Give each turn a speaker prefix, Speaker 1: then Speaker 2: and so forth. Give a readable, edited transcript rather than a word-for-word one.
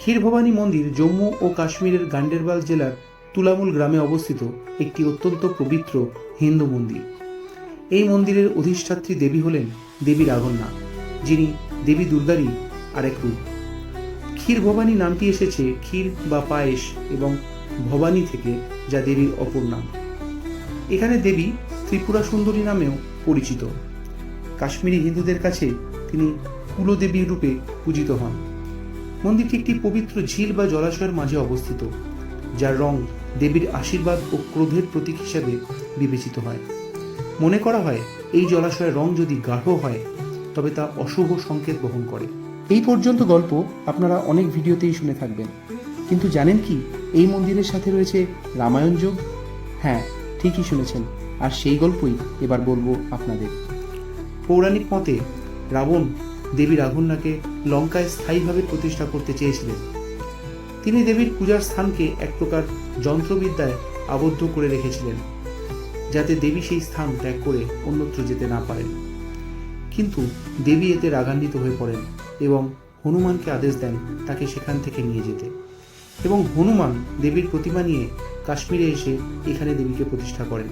Speaker 1: ক্ষীরভবানী মন্দির জম্মু ও কাশ্মীরের গান্ডেরবাল জেলার তুলামুল গ্রামে অবস্থিত একটি অত্যন্ত পবিত্র হিন্দু মন্দির। এই মন্দিরের অধিষ্ঠাত্রী দেবী হলেন দেবী রাঘন্না, যিনি দেবী দুর্গারই আরেক রূপ। ক্ষীরভবানী নামটি এসেছে ক্ষীর বা পায়েস এবং ভবানী থেকে, যা দেবীর অপর নাম। এখানে দেবী ত্রিপুরা সুন্দরী নামেও পরিচিত। কাশ্মীরি হিন্দুদের কাছে তিনি কুলদেবী রূপে পূজিত হন। মন্দিরটি একটি পবিত্র ঝিল বা জলাশয়ের মাঝে অবস্থিত, যার রং দেবীর আশীর্বাদ ও ক্রোধের প্রতীক হিসাবে বিবেচিত হয়। মনে করা হয় এই জলাশয়ের রং যদি গাঢ় হয় তবে তা অশুভ সংকেত বহন করে। এই পর্যন্ত গল্প আপনারা অনেক ভিডিওতেই শুনে থাকবেন, কিন্তু জানেন কি এই মন্দিরের সাথে রয়েছে রামায়ণ যোগ? হ্যাঁ, ঠিকই শুনেছেন, আর সেই গল্পই এবার বলবো আপনাদের। পৌরাণিক মতে রাবণ দেবী রাঘন্নাকে লঙ্কায় স্থায়ীভাবে প্রতিষ্ঠা করতে চেয়েছিলেন। তিনি দেবীর পূজার স্থানকে এক প্রকার যন্ত্রবিদ্যায় আবদ্ধ করে রেখেছিলেন, যাতে দেবী সেই স্থান ত্যাগ করে অন্যত্র যেতে না পারেন। কিন্তু দেবী এতে রাগান্বিত হয়ে পড়েন এবং হনুমানকে আদেশ দেন তাকে সেখান থেকে নিয়ে যেতে, এবং হনুমান দেবীর প্রতিমা নিয়ে কাশ্মীরে এসে এখানে দেবীকে প্রতিষ্ঠা করেন।